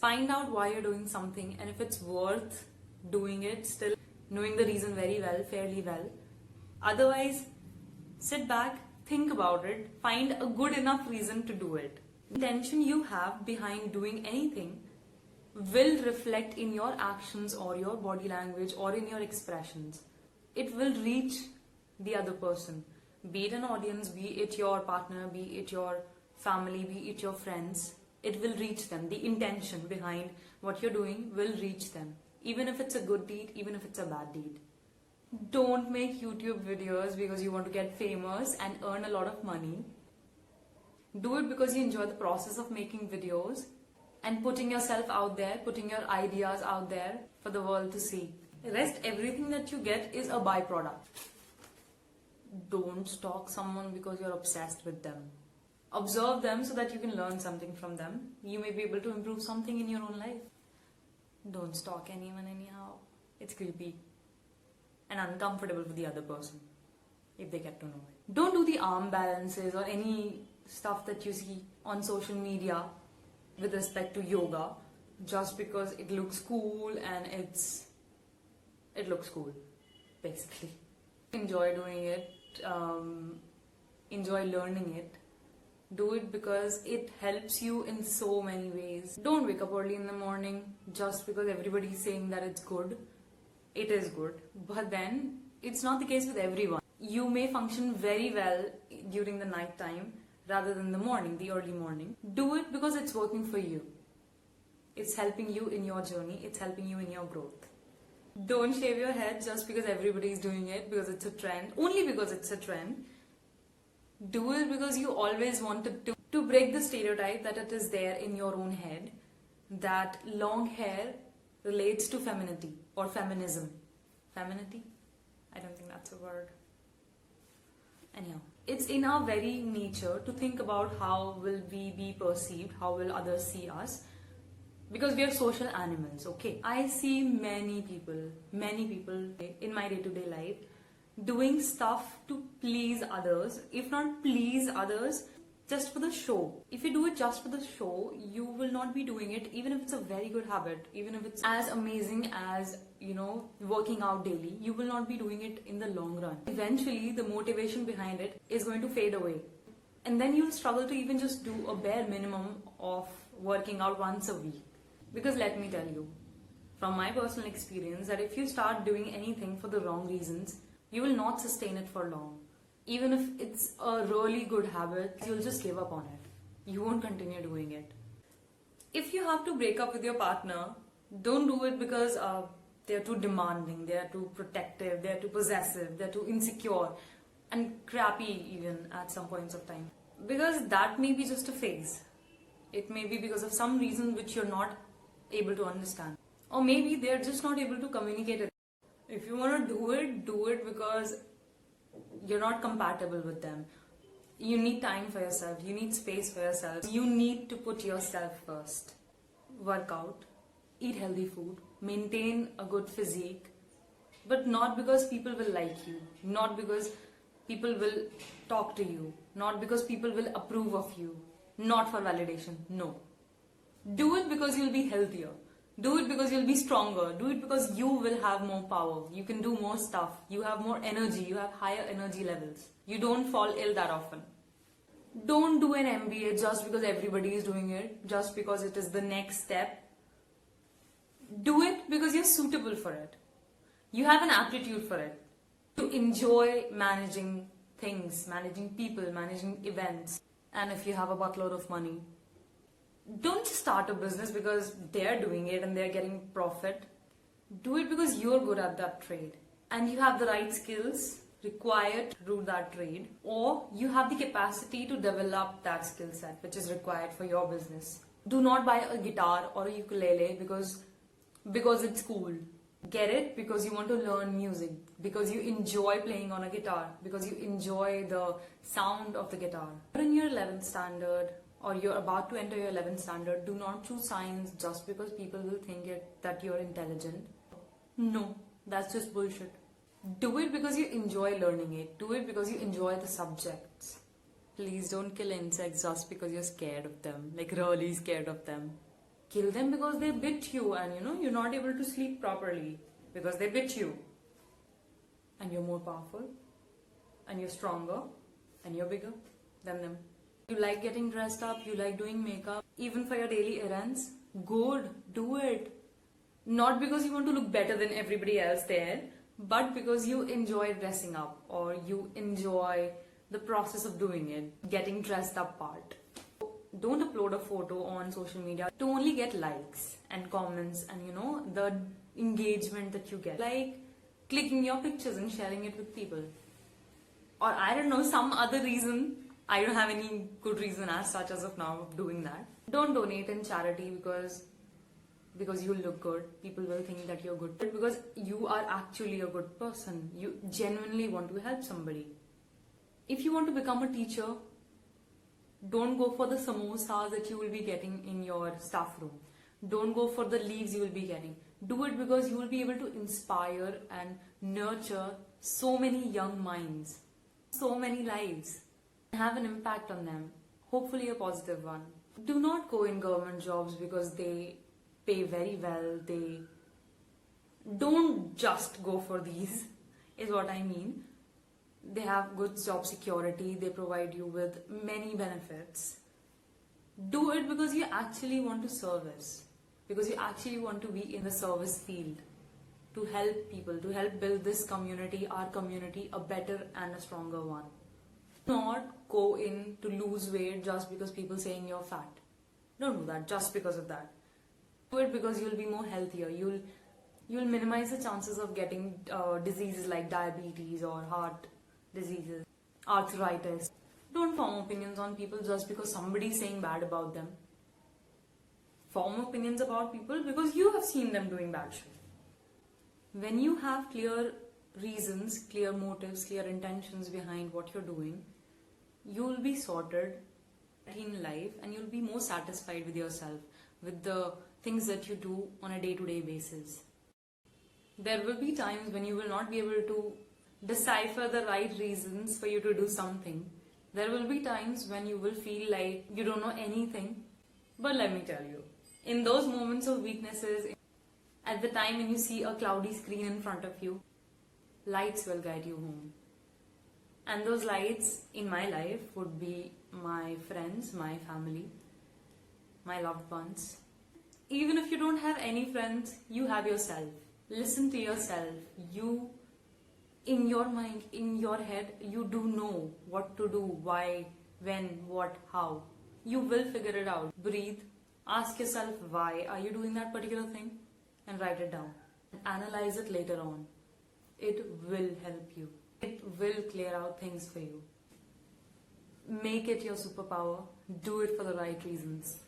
Find out why you're doing something and if it's worth doing it, still knowing the reason very well, fairly well. Otherwise, sit back, think about it, find a good enough reason to do it. The intention you have behind doing anything will reflect in your actions or your body language or in your expressions. It will reach the other person, be it an audience, be it your partner, be it your family, be it your friends. It will reach them. The intention behind what you're doing will reach them, even if it's a good deed, even if it's a bad deed. Don't make YouTube videos because you want to get famous and earn a lot of money. Do it because you enjoy the process of making videos and putting yourself out there, putting your ideas out there for the world to see. The rest, everything that you get is a byproduct. Don't stalk someone because you're obsessed with them. Observe them so that you can learn something from them. You may be able to improve something in your own life. Don't stalk anyone anyhow. It's creepy and uncomfortable for the other person if they get to know it. Don't do the arm balances or any stuff that you see on social media with respect to yoga just because it looks cool and it looks cool, basically. Enjoy doing it, enjoy learning it. Do it because it helps you in so many ways. Don't wake up early in the morning just because everybody is saying that it's good. It is good, but then it's not the case with everyone. You may function very well during the night time rather than the morning, the early morning. Do it because it's working for you. It's helping you in your journey. It's helping you in your growth. Don't shave your head just because everybody is doing it, because it's a trend, only because it's a trend. Do it because you always wanted to break the stereotype that it is there in your own head that long hair relates to femininity or feminism. Femininity? I don't think that's a word. Anyhow, it's in our very nature to think about how will we be perceived, how will others see us, because we are social animals, okay? I see many people in my day-to-day life doing stuff to please others, if not please others, just for the show. If you do it just for the show, you will not be doing it, even if it's a very good habit, even if it's as amazing as, working out daily, you will not be doing it in the long run. Eventually, the motivation behind it is going to fade away. And then you'll struggle to even just do a bare minimum of working out once a week. Because let me tell you, from my personal experience, that if you start doing anything for the wrong reasons, you will not sustain it for long. Even if it's a really good habit, you'll just give up on it. You won't continue doing it. If you have to break up with your partner, don't do it because they're too demanding, they're too protective, they're too possessive, they're too insecure and crappy even at some points of time. Because that may be just a phase. It may be because of some reason which you're not able to understand. Or maybe they're just not able to communicate it. If you want to do it because you're not compatible with them. You need time for yourself. You need space for yourself. You need to put yourself first. Work out, eat healthy food, maintain a good physique, but not because people will like you, not because people will talk to you, not because people will approve of you, not for validation. No. Do it because you'll be healthier. Do it because you'll be stronger. Do it because you will have more power. You can do more stuff. You have more energy. You have higher energy levels. You don't fall ill that often. Don't do an MBA just because everybody is doing it, just because it is the next step. Do it because you're suitable for it. You have an aptitude for it. You enjoy managing things, managing people, managing events. And if you have a buttload of money, don't just start a business because they're doing it and they're getting profit. Do it because you're good at that trade and you have the right skills required to do that trade, or you have the capacity to develop that skill set which is required for your business. Do not buy a guitar or a ukulele because it's cool. Get it because you want to learn music, because you enjoy playing on a guitar, because you enjoy the sound of the guitar. You're in your 11th standard, or you're about to enter your 11th standard, do not choose science just because people will think that you're intelligent. No, that's just bullshit. Do it because you enjoy learning it. Do it because you enjoy the subjects. Please don't kill insects just because you're scared of them, like really scared of them. Kill them because they bit you, and you're not able to sleep properly because they bit you. And you're more powerful, and you're stronger, and you're bigger than them. You like getting dressed up, you like doing makeup, even for your daily errands. Good, do it. Not because you want to look better than everybody else there, but because you enjoy dressing up, or you enjoy the process of doing it, getting dressed up part. Don't upload a photo on social media to only get likes and comments and the engagement that you get, like clicking your pictures and sharing it with people, or I don't know, some other reason. I don't have any good reason as such as of now of doing that. Don't donate in charity because you look good. People will think that you're good, because you are actually a good person. You genuinely want to help somebody. If you want to become a teacher, don't go for the samosas that you will be getting in your staff room. Don't go for the leaves you will be getting. Do it because you will be able to inspire and nurture so many young minds, so many lives, and have an impact on them, hopefully a positive one. Do not go in government jobs because they pay very well. Don't just go for these, is what I mean. They have good job security, they provide you with many benefits. Do it because you actually want to service, because you actually want to be in the service field, to help people, to help build this community, our community, a better and a stronger one. Not go in to lose weight just because people saying you're fat. Don't do that just because of that. Do it because you'll be more healthier. You'll minimize the chances of getting diseases like diabetes or heart diseases, arthritis. Don't form opinions on people just because somebody's saying bad about them. Form opinions about people because you have seen them doing bad shit. When you have clear reasons, clear motives, clear intentions behind what you're doing, you'll be sorted in life and you'll be more satisfied with yourself, with the things that you do on a day-to-day basis. There will be times when you will not be able to decipher the right reasons for you to do something. There will be times when you will feel like you don't know anything. But let me tell you, in those moments of weaknesses, at the time when you see a cloudy screen in front of you, lights will guide you home. And those lights in my life would be my friends, my family, my loved ones. Even if you don't have any friends, you have yourself. Listen to yourself. You, in your mind, in your head, you do know what to do, why, when, what, how. You will figure it out. Breathe. Ask yourself why are you doing that particular thing, and write it down. Analyze it later on. It will help you. It will clear out things for you. Make it your superpower. Do it for the right reasons.